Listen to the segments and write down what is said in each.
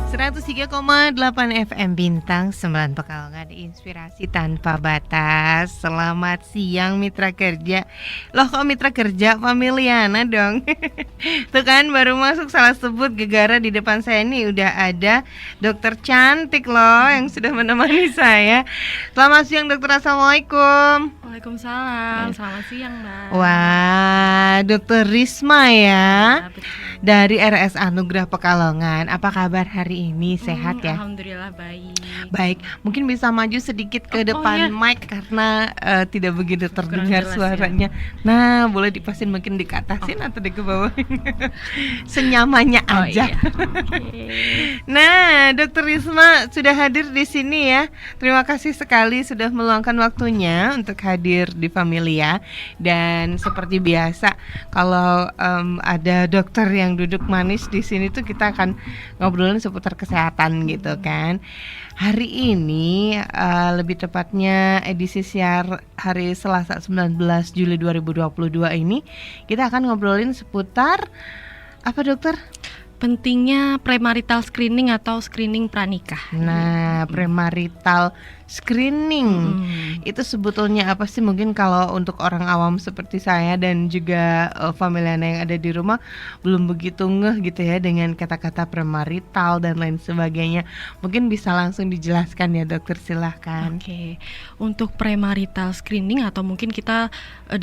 103,8 FM Bintang 9 Pekalongan, inspirasi tanpa batas. Selamat siang mitra kerja. Loh kok mitra kerja? Familiana dong. Tuh kan baru masuk salah sebut gegara di depan saya ini udah ada dokter cantik loh yang sudah menemani saya. Selamat siang dokter, assalamualaikum. Waalaikumsalam, selamat siang Mbak. Wah, dokter Risma ya, Betul. dari RS Anugerah Pekalongan. Apa kabar hari ini? Sehat ya? Alhamdulillah baik. Baik, mungkin bisa maju sedikit ke depan iya. mic karena tidak begitu terdengar jelas suaranya. Nah, boleh dipasin mungkin dikatasin atau di ke bawah. Senyamannya aja. Iya. Okay. Nah, Dokter Risma sudah hadir di sini ya. Terima kasih sekali sudah meluangkan waktunya untuk hadir di Familia. Dan seperti biasa, kalau ada dokter yang duduk manis di sini tuh kita akan ngobrolin seputar kesehatan gitu kan. Hari ini lebih tepatnya edisi siar hari Selasa 19 Juli 2022 ini kita akan ngobrolin seputar apa dokter? Pentingnya premarital screening atau screening pranikah. Nah, premarital screening itu sebetulnya apa sih? Mungkin kalau untuk orang awam seperti saya dan juga familiana yang ada di rumah belum begitu ngeh gitu ya dengan kata-kata premarital dan lain sebagainya. Mungkin bisa langsung dijelaskan ya dokter, silahkan. Oke. Untuk premarital screening atau mungkin kita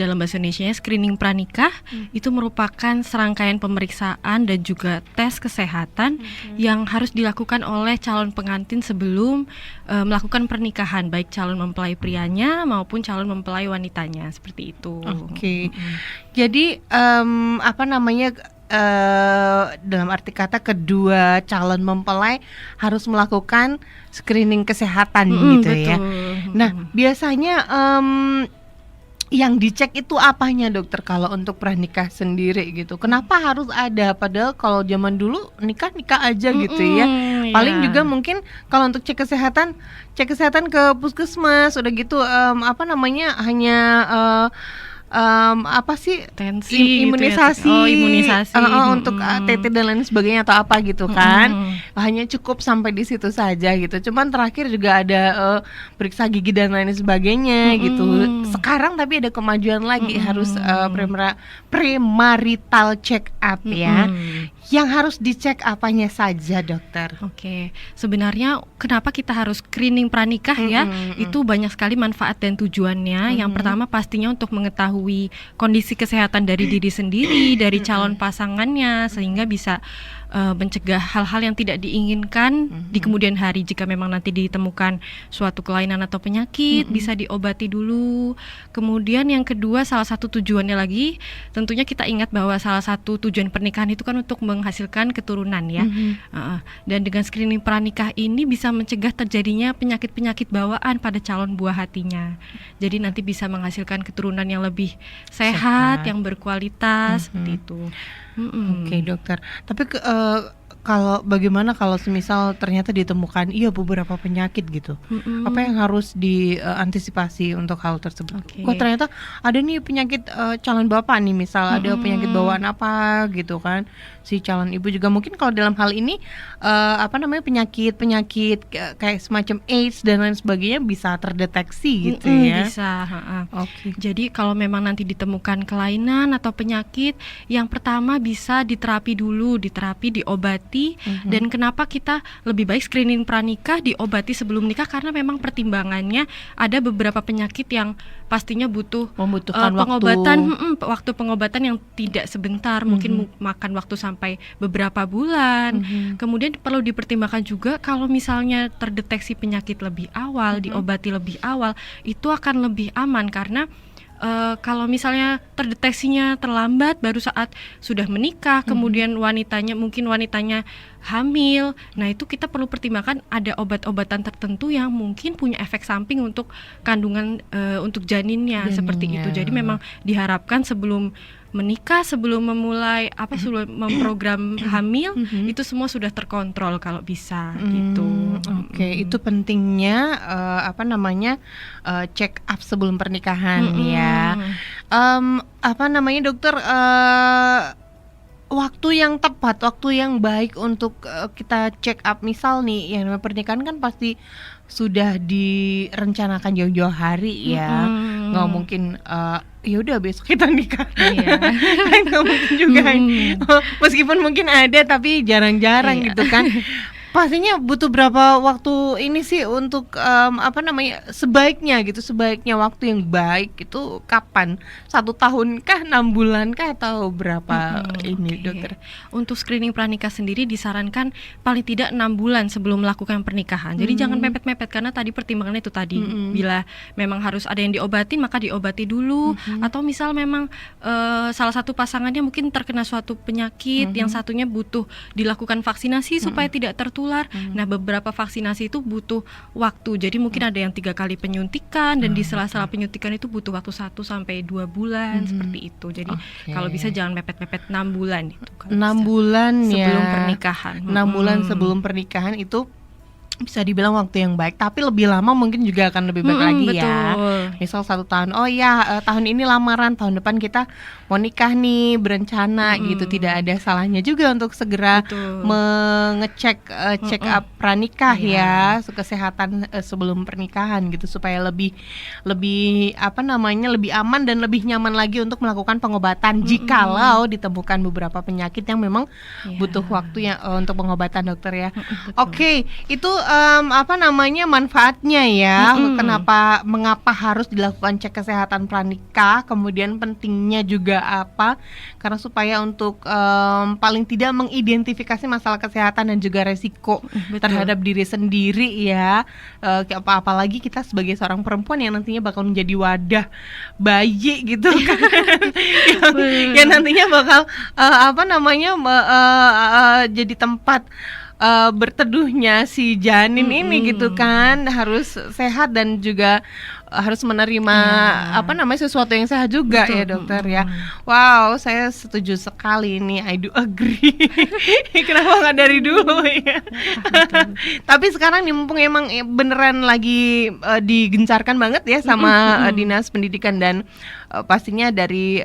dalam bahasa Indonesia screening pranikah itu merupakan serangkaian pemeriksaan dan juga tes kesehatan yang harus dilakukan oleh calon pengantin sebelum melakukan pernikahan, baik calon mempelai prianya maupun calon mempelai wanitanya, seperti itu. Oke. Jadi apa namanya, dalam arti kata kedua calon mempelai harus melakukan screening kesehatan gitu betul. ya. Nah, biasanya yang dicek itu apanya dokter kalau untuk pranikah sendiri gitu? Kenapa harus ada? Padahal kalau zaman dulu nikah aja gitu ya. Paling juga mungkin kalau untuk cek kesehatan ke puskesmas udah gitu apa namanya hanya apa sih tensi imunisasi, gitu ya. Imunisasi untuk TT dan lain sebagainya atau apa gitu kan. Hanya cukup sampai di situ saja gitu. Cuman terakhir juga ada periksa gigi dan lain sebagainya gitu. Sekarang tapi ada kemajuan lagi harus premarital check up ya. Yang harus dicek apanya saja dokter? Oke, sebenarnya kenapa kita harus screening pranikah ya? Itu banyak sekali manfaat dan tujuannya. Yang pertama pastinya untuk mengetahui kondisi kesehatan dari diri sendiri, dari calon pasangannya, sehingga bisa mencegah hal-hal yang tidak diinginkan di kemudian hari. Jika memang nanti ditemukan suatu kelainan atau penyakit, bisa diobati dulu. Kemudian yang kedua, salah satu tujuannya lagi, tentunya kita ingat bahwa salah satu tujuan pernikahan itu kan untuk menghasilkan keturunan ya. Dan dengan screening pranikah ini bisa mencegah terjadinya penyakit-penyakit bawaan pada calon buah hatinya. Jadi nanti bisa menghasilkan keturunan yang lebih sehat. Yang berkualitas seperti itu. Oke dokter, tapi kalau bagaimana kalau semisal ternyata ditemukan beberapa penyakit gitu, apa yang harus diantisipasi untuk hal tersebut? Kok ternyata ada nih penyakit calon bapak nih, misal ada penyakit bawaan apa gitu kan, si calon ibu juga mungkin kalau dalam hal ini apa namanya penyakit kayak semacam AIDS dan lain sebagainya bisa terdeteksi gitu ya? Bisa. Jadi kalau memang nanti ditemukan kelainan atau penyakit, yang pertama bisa diterapi, diobati. Dan kenapa kita lebih baik screening pranikah diobati sebelum nikah, karena memang pertimbangannya ada beberapa penyakit yang pastinya membutuhkan waktu pengobatan yang tidak sebentar, mungkin makan waktu sampai beberapa bulan. Kemudian perlu dipertimbangkan juga kalau misalnya terdeteksi penyakit lebih awal, diobati lebih awal, itu akan lebih aman karena kalau misalnya terdeteksinya terlambat baru saat sudah menikah, kemudian wanitanya hamil, nah itu kita perlu pertimbangkan ada obat-obatan tertentu yang mungkin punya efek samping untuk kandungan untuk janinnya seperti itu. Jadi memang diharapkan sebelum menikah, sebelum memulai sebelum memprogram hamil, itu semua sudah terkontrol kalau bisa gitu. Oke, itu pentingnya check up sebelum pernikahan ya. Apa namanya dokter, waktu yang tepat, waktu yang baik untuk kita check up. Misal nih, yang namanya pernikahan kan pasti sudah direncanakan jauh-jauh hari ya. Nggak mungkin ya udah besok kita nikah. Iya. Kan nggak mungkin juga. Meskipun mungkin ada tapi jarang-jarang Iya. gitu kan. Pastinya butuh berapa waktu ini sih untuk sebaiknya gitu, sebaiknya waktu yang baik itu kapan? 1 tahun kah, 6 bulan kah, atau berapa ini Oke. dokter? Untuk screening pranikah sendiri disarankan paling tidak 6 bulan sebelum melakukan pernikahan. Jadi jangan mepet-mepet, karena tadi pertimbangannya itu tadi, bila memang harus ada yang diobatin maka diobati dulu, atau misal memang salah satu pasangannya mungkin terkena suatu penyakit, yang satunya butuh dilakukan vaksinasi supaya tidak tertular. Nah, beberapa vaksinasi itu butuh waktu. Jadi mungkin ada yang 3 kali penyuntikan, dan di sela-sela penyuntikan itu butuh waktu 1 sampai 2 bulan seperti itu. Jadi kalau bisa jangan mepet-mepet 6 bulan itu. 6 bulan ya. Sebelum pernikahan. 6 bulan sebelum pernikahan itu bisa dibilang waktu yang baik, tapi lebih lama mungkin juga akan lebih baik lagi betul. ya. Misal 1 tahun, oh ya tahun ini lamaran, tahun depan kita mau nikah nih, berencana gitu. Tidak ada salahnya juga untuk segera mengecek check up pranikah ya, kesehatan sebelum pernikahan gitu, supaya lebih lebih aman dan lebih nyaman lagi untuk melakukan pengobatan jikalau ditemukan beberapa penyakit yang memang butuh waktu yang untuk pengobatan, dokter ya. Oke, itu manfaatnya ya. Mengapa harus dilakukan cek kesehatan pranikah, kemudian pentingnya juga apa? Karena supaya untuk paling tidak mengidentifikasi masalah kesehatan dan juga resiko terhadap diri sendiri ya. Apalagi kita sebagai seorang perempuan yang nantinya bakal menjadi wadah bayi gitu kan. yang nantinya bakal jadi tempat berteduhnya si janin ini gitu kan. Harus sehat dan juga harus menerima sesuatu yang sehat juga. Betul. Ya dokter ya. Wow, saya setuju sekali ini, I do agree. Kenapa nggak dari dulu ya? Tapi sekarang nih mumpung emang beneran lagi digencarkan banget ya sama Dinas Pendidikan dan pastinya dari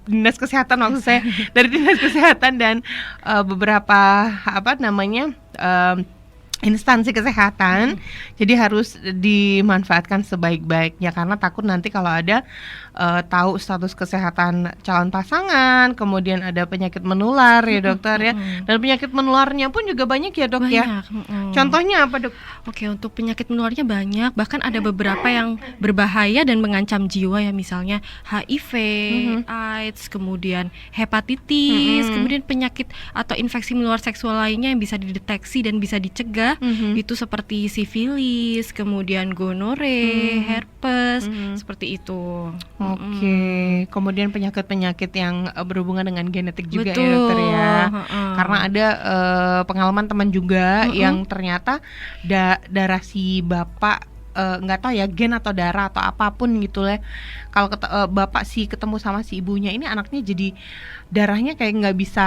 Dinas Kesehatan, maksud saya dari Dinas Kesehatan dan beberapa instansi kesehatan. Jadi harus dimanfaatkan sebaik-baiknya, karena takut nanti kalau ada tahu status kesehatan calon pasangan, kemudian ada penyakit menular ya dokter ya. Dan penyakit menularnya pun juga banyak ya dok ya. Contohnya apa dok? Oke, untuk penyakit menularnya banyak, bahkan ada beberapa yang berbahaya dan mengancam jiwa ya, misalnya HIV, AIDS, kemudian hepatitis, kemudian penyakit atau infeksi menular seksual lainnya yang bisa dideteksi dan bisa dicegah. Itu seperti sifilis, kemudian gonore, herpes, seperti itu. Oke. Kemudian penyakit-penyakit yang berhubungan dengan genetik juga ya dokter ya. Karena ada pengalaman teman juga yang ternyata darah si bapak nggak tahu ya, gen atau darah atau apapun gitu lah. Kalau bapak ketemu sama si ibunya ini, anaknya jadi darahnya kayak nggak bisa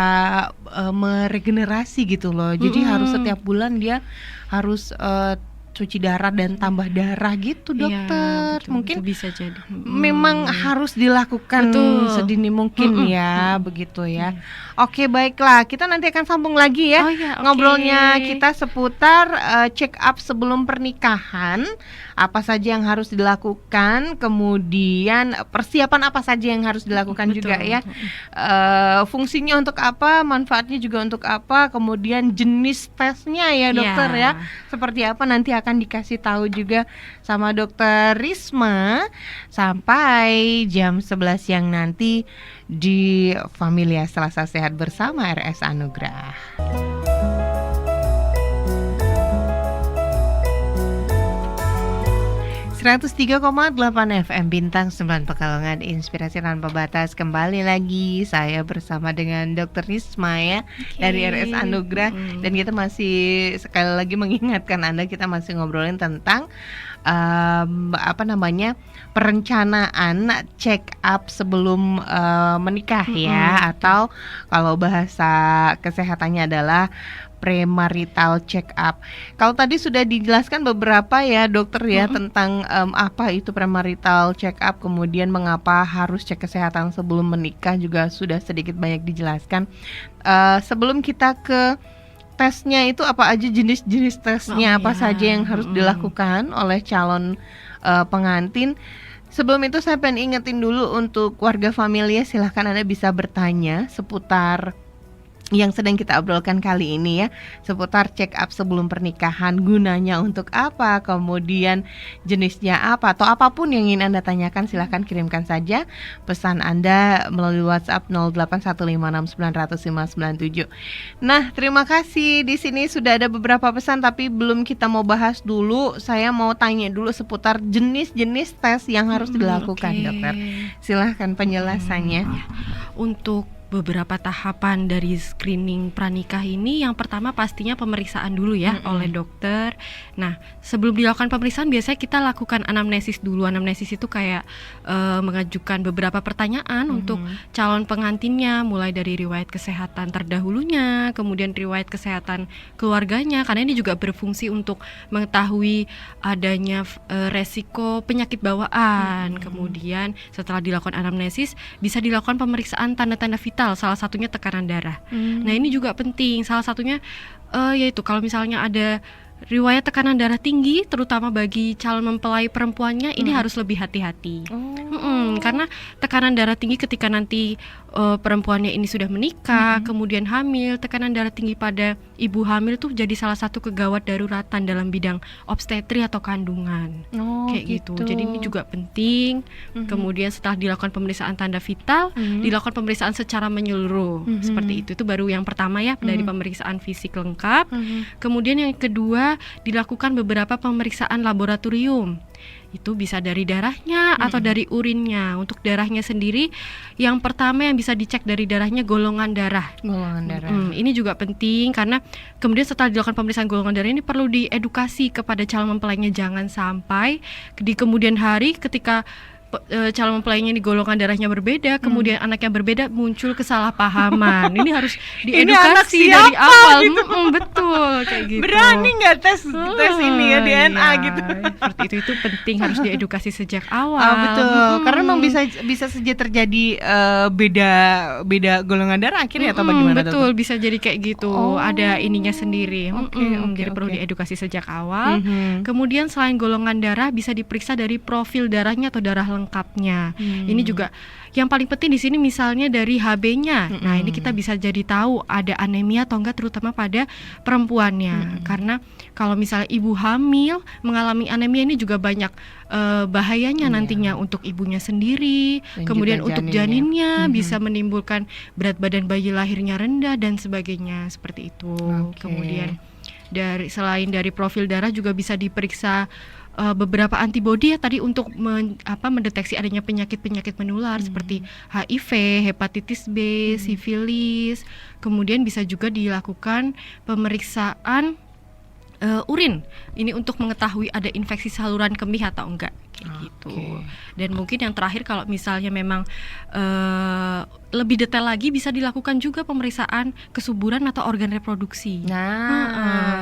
meregenerasi gitu loh. Jadi harus setiap bulan dia harus cuci darah dan tambah darah gitu dokter. Betul, mungkin itu bisa jadi. Memang harus dilakukan sedini mungkin ya, begitu ya. Oke, baiklah, kita nanti akan sambung lagi ya. Ngobrolnya kita seputar check up sebelum pernikahan. Apa saja yang harus dilakukan, kemudian persiapan apa saja yang harus dilakukan juga ya. Fungsinya untuk apa, manfaatnya juga untuk apa, kemudian jenis tesnya ya dokter ya. Seperti apa nanti akan dikasih tahu juga sama dokter Risma sampai jam 11 siang nanti di Familia Selasa Sehat bersama RS Anugrah. 103,8 FM Bintang 9 Pekalongan, inspirasi tanpa batas. Kembali lagi saya bersama dengan Dr. Risma ya, dari RS Anugrah. Dan kita masih sekali lagi mengingatkan Anda, kita masih ngobrolin tentang perencanaan check up sebelum menikah ya, atau kalau bahasa kesehatannya adalah premarital check up. Kalau tadi sudah dijelaskan beberapa ya dokter ya tentang apa itu premarital check up, kemudian mengapa harus cek kesehatan sebelum menikah juga sudah sedikit banyak dijelaskan. Sebelum kita ke tesnya itu apa aja jenis-jenis tesnya apa saja yang harus dilakukan oleh calon pengantin. Sebelum itu saya pengen ingetin dulu untuk warga Familia, silahkan Anda bisa bertanya seputar yang sedang kita obrolkan kali ini ya, seputar check up sebelum pernikahan, gunanya untuk apa, kemudian jenisnya apa, atau apapun yang ingin Anda tanyakan, silahkan kirimkan saja pesan Anda melalui WhatsApp 081569000597. Nah, terima kasih. Di sini sudah ada beberapa pesan, tapi belum kita mau bahas dulu. Saya mau tanya dulu seputar jenis-jenis tes yang harus dilakukan, dokter. Silahkan penjelasannya. Untuk beberapa tahapan dari screening pranikah ini, yang pertama pastinya pemeriksaan dulu ya oleh dokter. Nah, sebelum dilakukan pemeriksaan biasanya kita lakukan anamnesis dulu. Anamnesis itu kayak mengajukan beberapa pertanyaan untuk calon pengantinnya, mulai dari riwayat kesehatan terdahulunya, kemudian riwayat kesehatan keluarganya, karena ini juga berfungsi untuk mengetahui adanya resiko penyakit bawaan. Kemudian setelah dilakukan anamnesis bisa dilakukan pemeriksaan tanda-tanda vital, salah satunya tekanan darah. Nah, ini juga penting. Salah satunya yaitu kalau misalnya ada riwayat tekanan darah tinggi, terutama bagi calon mempelai perempuannya, ini harus lebih hati-hati. Karena tekanan darah tinggi ketika nanti perempuannya ini sudah menikah, kemudian hamil, tekanan darah tinggi pada ibu hamil tuh jadi salah satu kegawat daruratan dalam bidang obstetri atau kandungan. Kayak gitu. Jadi ini juga penting. Kemudian setelah dilakukan pemeriksaan tanda vital, dilakukan pemeriksaan secara menyeluruh. Seperti itu baru yang pertama ya, dari pemeriksaan fisik lengkap. Kemudian yang kedua, dilakukan beberapa pemeriksaan laboratorium. Itu bisa dari darahnya atau dari urinnya. Untuk darahnya sendiri, yang pertama yang bisa dicek dari darahnya golongan darah. Ini juga penting karena kemudian setelah dilakukan pemeriksaan golongan darah ini perlu diedukasi kepada calon mempelainya, jangan sampai di kemudian hari ketika calon mempelainya ini golongan darahnya berbeda, kemudian anaknya berbeda, muncul kesalahpahaman. Ini harus diedukasi dari awal. Gitu? Betul, kayak gitu. Berani nggak tes ini ya DNA gitu? Seperti itu penting, harus diedukasi sejak awal. Betul, karena memang bisa saja terjadi beda golongan darah akhirnya atau bagaimana? Betul, bisa jadi kayak gitu. Ada ininya sendiri. Jadi perlu diedukasi sejak awal. Kemudian selain golongan darah, bisa diperiksa dari profil darahnya atau darah lengkapnya. Ini juga yang paling penting di sini, misalnya dari HB-nya. Nah, ini kita bisa jadi tahu ada anemia atau enggak, terutama pada perempuannya. Karena kalau misalnya ibu hamil mengalami anemia, ini juga banyak bahayanya nantinya untuk ibunya sendiri, dan kemudian untuk janinnya bisa menimbulkan berat badan bayi lahirnya rendah dan sebagainya, seperti itu. Kemudian selain dari profil darah juga bisa diperiksa beberapa antibodi ya tadi untuk mendeteksi adanya penyakit-penyakit menular seperti HIV, hepatitis B, sifilis. Kemudian bisa juga dilakukan pemeriksaan urin. Ini untuk mengetahui ada infeksi saluran kemih atau enggak, kayak gitu. Dan mungkin yang terakhir, kalau misalnya memang lebih detail lagi, bisa dilakukan juga pemeriksaan kesuburan atau organ reproduksi.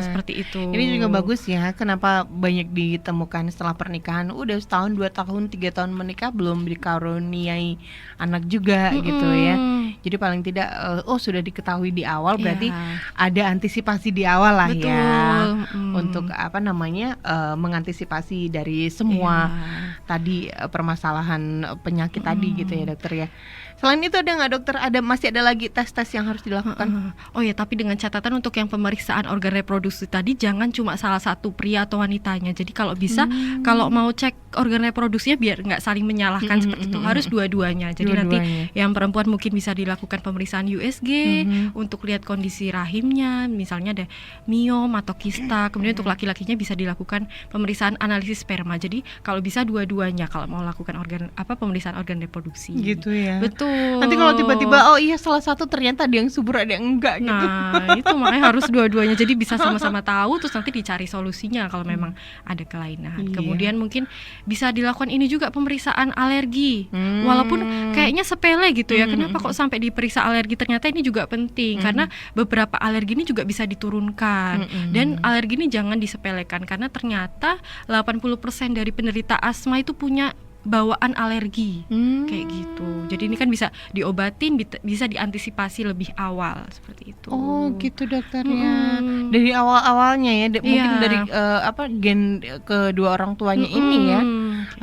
Seperti itu. Ini juga bagus ya. Kenapa banyak ditemukan setelah pernikahan, udah setahun, 2 tahun, 3 tahun menikah belum dikaruniai anak juga gitu ya. Jadi paling tidak sudah diketahui di awal, berarti ada antisipasi di awal lah. Betul. Ya. Untuk mengantisipasi dari semua tadi permasalahan penyakit tadi gitu ya dokter ya. Selain itu ada nggak dokter, masih ada lagi tes-tes yang harus dilakukan? Tapi dengan catatan untuk yang pemeriksaan organ reproduksi tadi jangan cuma salah satu pria atau wanitanya. Jadi kalau bisa, kalau mau cek organ reproduksinya biar nggak saling menyalahkan seperti itu, harus dua-duanya. Jadi nanti yang perempuan mungkin bisa dilakukan pemeriksaan USG untuk lihat kondisi rahimnya, misalnya ada miom atau kista. Kemudian untuk laki-lakinya bisa dilakukan pemeriksaan analisis sperma. Jadi kalau bisa bisa dua-duanya kalau mau lakukan pemeriksaan organ reproduksi. Gitu ya. Betul. Nanti kalau tiba-tiba salah satu ternyata ada yang subur ada yang enggak gitu. Nah, itu makanya harus dua-duanya, jadi bisa sama-sama tahu, terus nanti dicari solusinya kalau memang ada kelainan. Iya. Kemudian mungkin bisa dilakukan ini juga pemeriksaan alergi. Walaupun kayaknya sepele gitu ya. Kenapa kok sampai diperiksa alergi? Ternyata ini juga penting karena beberapa alergi ini juga bisa diturunkan. Dan alergi ini jangan disepelekan karena ternyata 80% dari penderita asma itu punya bawaan alergi kayak gitu. Jadi ini kan bisa diobatin, bisa diantisipasi lebih awal seperti itu. Oh gitu dokternya. Dari awal-awalnya ya, mungkin dari gen kedua orang tuanya ini ya.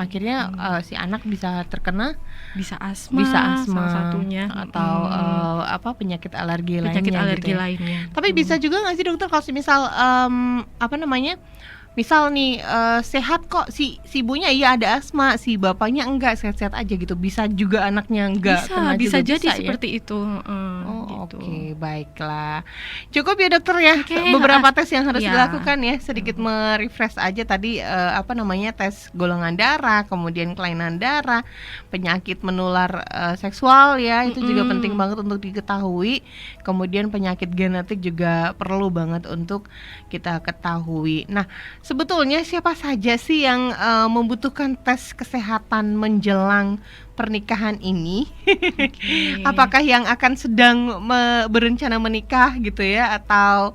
Akhirnya si anak bisa terkena bisa asma salah satunya atau penyakit alergi lainnya. Penyakit gitu ya. lainnya. Tapi bisa juga nggak sih dokter kalau misal misal nih sehat kok si ibunya iya ada asma, si bapaknya enggak, sehat-sehat aja gitu. Bisa juga anaknya enggak kena bisa juga, jadi bisa, seperti itu. Gitu. Oke, baiklah. Cukup ya dokter ya. Beberapa tes yang harus dilakukan ya. Sedikit merefresh aja tadi tes golongan darah, kemudian kelainan darah, penyakit menular seksual ya. Itu juga penting banget untuk diketahui. Kemudian penyakit genetik juga perlu banget untuk kita ketahui. Nah, sebetulnya siapa saja sih yang membutuhkan tes kesehatan menjelang pernikahan ini? Apakah yang akan sedang berencana menikah gitu ya, atau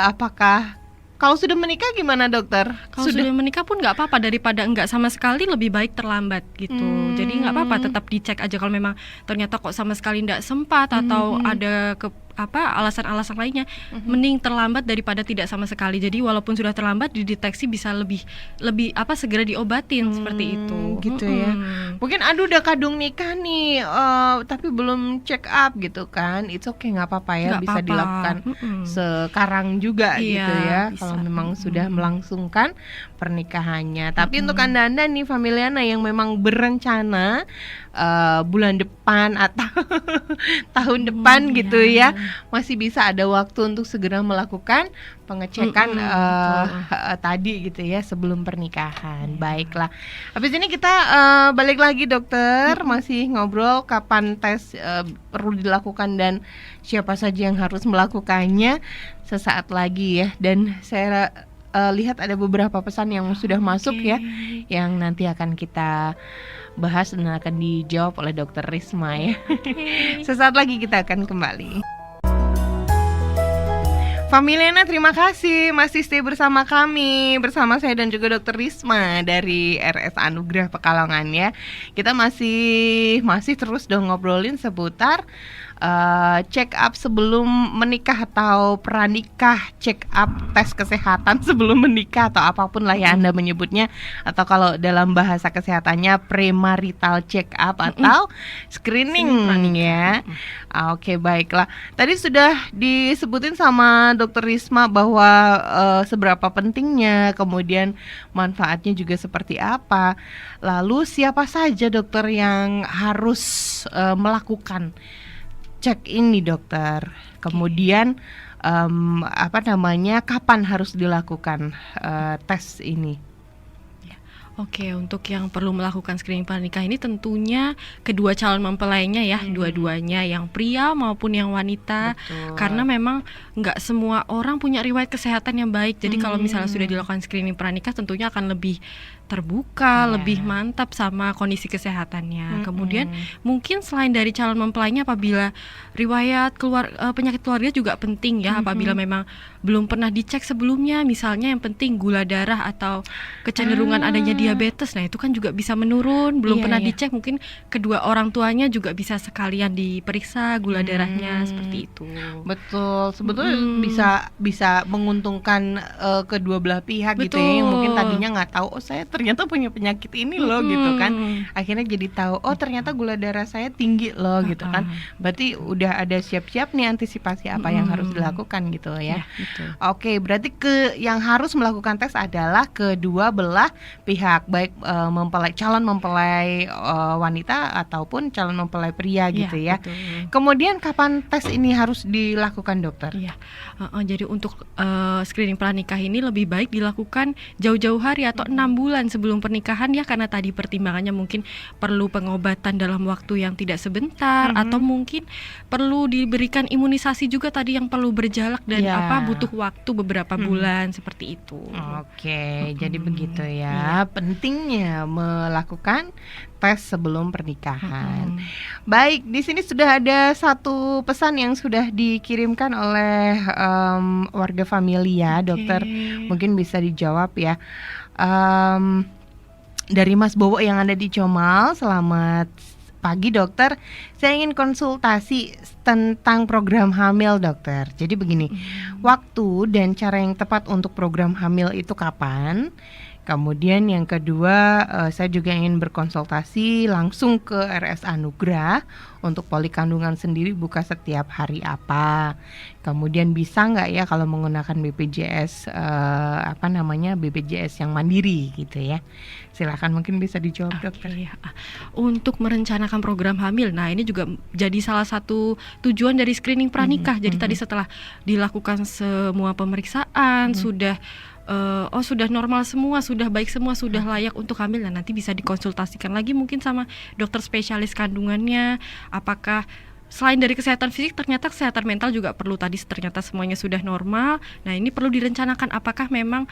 apakah kalau sudah menikah gimana dokter? Kalau sudah menikah pun nggak apa-apa, daripada enggak sama sekali lebih baik terlambat gitu. Jadi nggak apa-apa, tetap dicek aja kalau memang ternyata kok sama sekali nggak sempat atau ada alasan-alasan lainnya, mending terlambat daripada tidak sama sekali. Jadi walaupun sudah terlambat dideteksi bisa lebih segera diobatin seperti itu. Gitu ya. Mungkin udah kadung nikah nih tapi belum check up gitu kan. It's okay, nggak apa-apa ya, bisa dilakukan sekarang juga gitu ya. Kalau memang sudah melangsungkan pernikahannya. Tapi untuk Anda nih Familiana yang memang berencana bulan depan atau tahun depan gitu ya, masih bisa ada waktu untuk segera melakukan pengecekan tadi gitu ya sebelum pernikahan. Baiklah. Habis ini kita balik lagi dokter, masih ngobrol kapan tes perlu dilakukan dan siapa saja yang harus melakukannya sesaat lagi ya. Dan saya lihat ada beberapa pesan yang sudah masuk ya, yang nanti akan kita bahas dan akan dijawab oleh Dr. Risma ya. Sesaat lagi kita akan kembali. Familiana, terima kasih masih stay bersama kami, bersama saya dan juga Dr. Risma dari RS Anugrah Pekalongan ya. Kita masih terus dong ngobrolin seputar check up sebelum menikah atau pranikah, check up tes kesehatan sebelum menikah atau apapun lah ya Anda menyebutnya, atau kalau dalam bahasa kesehatannya premarital check up atau screening ya. Oke, baiklah. Tadi sudah disebutin sama Dr. Risma bahwa seberapa pentingnya, kemudian manfaatnya juga seperti apa. Lalu siapa saja dokter yang harus melakukan cek ini dokter? Kemudian kapan harus dilakukan tes ini? Oke, untuk yang perlu melakukan screening pranikah ini tentunya kedua calon mempelainya ya, dua-duanya, yang pria maupun yang wanita. Betul. Karena memang nggak semua orang punya riwayat kesehatan yang baik. Jadi kalau misalnya sudah dilakukan screening pranikah tentunya akan lebih terbuka, lebih mantap sama kondisi kesehatannya. Kemudian mungkin selain dari calon mempelainya, apabila riwayat penyakit keluarga juga penting ya. Apabila memang belum pernah dicek sebelumnya, misalnya yang penting gula darah atau kecenderungan adanya diabetes, nah itu kan juga bisa menurun. Belum pernah dicek, mungkin kedua orang tuanya juga bisa sekalian diperiksa gula darahnya seperti itu. Betul, sebetulnya bisa menguntungkan kedua belah pihak. Betul. Gitu ya, yang mungkin tadinya nggak tahu, saya ternyata punya penyakit ini loh gitu kan. Akhirnya jadi tahu, ternyata gula darah saya tinggi loh gitu kan. Berarti udah ada siap-siap nih antisipasi apa yang harus dilakukan gitu ya. Oke, berarti yang harus melakukan tes adalah kedua belah pihak, baik calon mempelai wanita ataupun calon mempelai pria gitu ya. Betul. Kemudian kapan tes ini harus dilakukan dokter? Jadi untuk screening pranikah ini lebih baik dilakukan jauh-jauh hari atau 6 bulan ditahan sebelum pernikahan ya, karena tadi pertimbangannya mungkin perlu pengobatan dalam waktu yang tidak sebentar, atau mungkin perlu diberikan imunisasi juga tadi yang perlu berjarak dan butuh waktu beberapa bulan seperti itu. Oke, jadi begitu ya. Pentingnya melakukan tes sebelum pernikahan. Baik, di sini sudah ada satu pesan yang sudah dikirimkan oleh warga Familia, dokter. Mungkin bisa dijawab ya. Dari Mas Bowo yang ada di Comal. Selamat pagi dokter, saya ingin konsultasi tentang program hamil dokter. Jadi begini, waktu dan cara yang tepat untuk program hamil itu kapan? Kemudian yang kedua, saya juga ingin berkonsultasi langsung ke RS Anugrah untuk poli kandungan sendiri buka setiap hari apa. Kemudian bisa nggak ya kalau menggunakan BPJS BPJS yang mandiri gitu ya. Silakan mungkin bisa dijawab dokter. Ya. Untuk merencanakan program hamil, nah ini juga jadi salah satu tujuan dari screening pranikah. Jadi tadi setelah dilakukan semua pemeriksaan sudah normal semua, sudah baik semua, sudah layak untuk hamil. Nah, nanti bisa dikonsultasikan lagi mungkin sama dokter spesialis kandungannya, apakah selain dari kesehatan fisik ternyata kesehatan mental juga perlu. Tadi ternyata semuanya sudah normal. Nah, ini perlu direncanakan apakah memang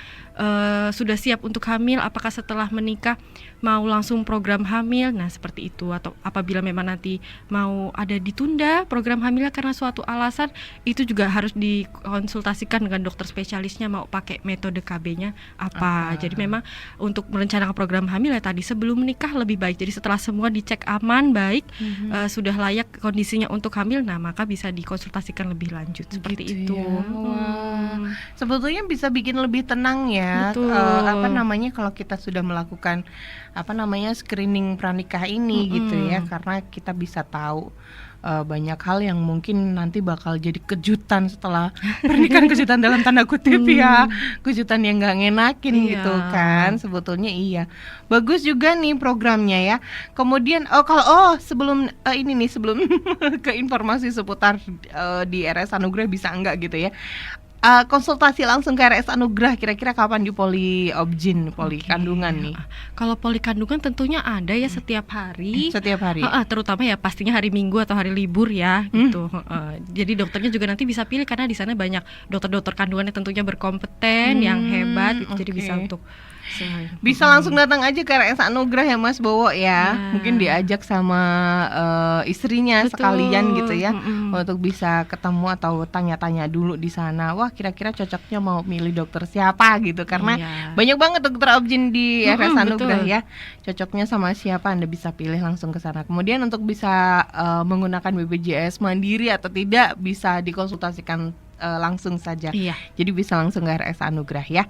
sudah siap untuk hamil, apakah setelah menikah mau langsung program hamil. Nah, seperti itu. Atau apabila memang nanti mau ada ditunda program hamilnya karena suatu alasan, itu juga harus dikonsultasikan dengan dokter spesialisnya mau pakai metode KB-nya apa. Jadi memang untuk merencanakan program hamil ya tadi sebelum menikah lebih baik. Jadi setelah semua dicek aman, baik, sudah layak kondisinya untuk hamil, nah maka bisa dikonsultasikan lebih lanjut seperti itu. Ya. Sebetulnya bisa bikin lebih tenang ya. Kalau kita sudah melakukan screening pranikah ini gitu ya, karena kita bisa tahu banyak hal yang mungkin nanti bakal jadi kejutan setelah pernikahan, kejutan dalam tanda kutip ya, kejutan yang nggak ngenakin gitu kan. Sebetulnya iya, bagus juga nih programnya ya. Kemudian sebelum ke informasi seputar di RS Anugrah bisa enggak gitu ya, konsultasi langsung ke RS Anugrah kira-kira kapan di poli kandungan nih? Kalau poli kandungan tentunya ada ya setiap hari. Setiap hari. Terutama ya pastinya hari Minggu atau hari libur ya gitu. Jadi dokternya juga nanti bisa pilih karena di sana banyak dokter-dokter kandungan yang tentunya berkompeten, yang hebat gitu. Jadi bisa untuk langsung datang aja ke RS Anugrah ya Mas Bowo ya. Mungkin diajak sama istrinya sekalian gitu ya, untuk bisa ketemu atau tanya-tanya dulu di sana. Wah, kira-kira cocoknya mau milih dokter siapa gitu, karena banyak banget dokter objin di RS Anugrah ya. Cocoknya sama siapa Anda bisa pilih langsung ke sana. Kemudian untuk bisa menggunakan BPJS mandiri atau tidak bisa dikonsultasikan langsung saja. Jadi bisa langsung ke RS Anugrah ya.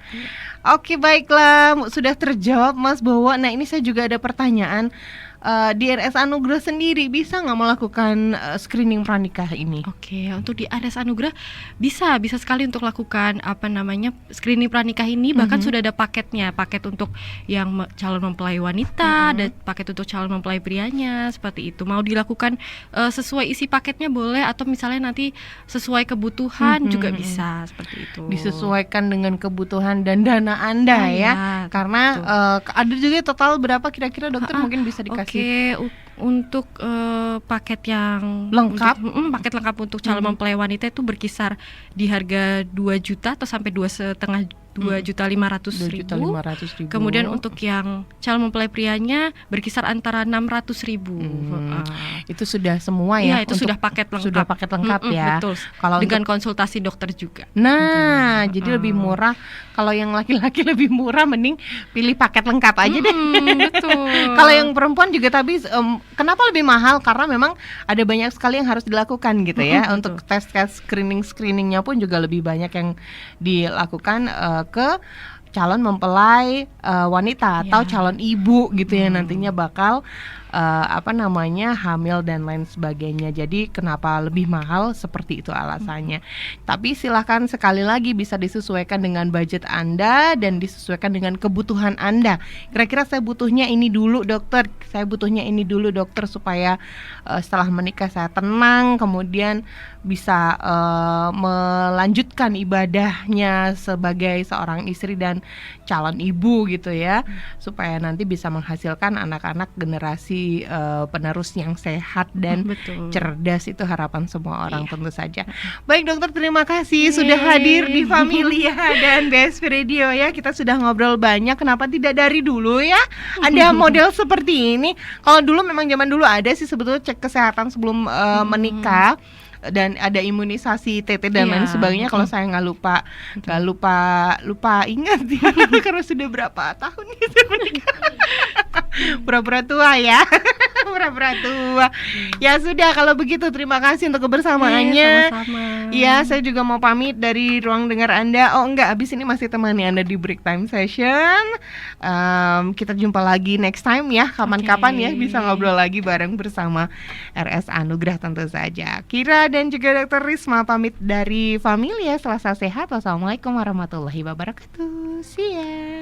Oke, baiklah, sudah terjawab Mas Bowo. Nah, ini saya juga ada pertanyaan. Di RS Anugrah sendiri bisa nggak melakukan screening pranikah ini? Oke, untuk di RS Anugrah bisa sekali untuk lakukan screening pranikah ini. Bahkan sudah ada paketnya, paket untuk yang calon mempelai wanita dan paket untuk calon mempelai prianya, seperti itu. Mau dilakukan sesuai isi paketnya boleh, atau misalnya nanti sesuai kebutuhan juga bisa, seperti itu. Disesuaikan dengan kebutuhan dan dana Anda ya. Karena ada juga total berapa kira-kira dokter mungkin bisa dikasih? Oke, untuk paket yang lengkap, paket lengkap untuk calon mempelai wanita itu berkisar di harga 2 juta atau sampai 2.500.000. Kemudian untuk yang calon mempelai prianya berkisar antara 600.000. Itu sudah semua ya? Itu sudah paket lengkap. Sudah paket lengkap ya. Betul. Kalau dengan konsultasi dokter juga. Nah, jadi lebih murah. Kalau yang laki-laki lebih murah, mending pilih paket lengkap aja deh. Betul. Kalau yang perempuan juga, tapi kenapa lebih mahal? Karena memang ada banyak sekali yang harus dilakukan gitu ya. Untuk tes screeningnya pun juga lebih banyak yang dilakukan ke calon mempelai wanita atau calon ibu gitu ya, nantinya bakal hamil dan lain sebagainya. Jadi kenapa lebih mahal, seperti itu alasannya. Tapi silakan sekali lagi bisa disesuaikan dengan budget Anda dan disesuaikan dengan kebutuhan Anda. Kira-kira saya butuhnya ini dulu dokter, supaya setelah menikah saya tenang, kemudian bisa melanjutkan ibadahnya sebagai seorang istri dan calon ibu gitu ya, supaya nanti bisa menghasilkan anak-anak generasi penerus yang sehat dan cerdas. Itu harapan semua orang tentu saja. Baik dokter, terima kasih sudah hadir di Familia dan BSP Radio ya. Kita sudah ngobrol banyak, kenapa tidak dari dulu ya ada model seperti ini. Kalau dulu memang zaman dulu ada sih sebetulnya cek kesehatan sebelum menikah, dan ada imunisasi TT dan lain sebagainya. Kalau saya nggak lupa ingat ya karena sudah berapa tahun gitu menikah. Pura-pura tua ya. Pura-pura tua. Ya sudah, kalau begitu terima kasih untuk kebersamaannya. Sama-sama. Ya, saya juga mau pamit dari ruang dengar Anda. Oh enggak, abis ini masih temani Anda di break time session. Kita jumpa lagi next time ya. Kapan-kapan ya bisa ngobrol lagi bareng bersama RS Anugrah tentu saja. Kira dan juga Dr. Risma pamit dari Familia. Selasa sehat. Wassalamualaikum warahmatullahi wabarakatuh. See ya.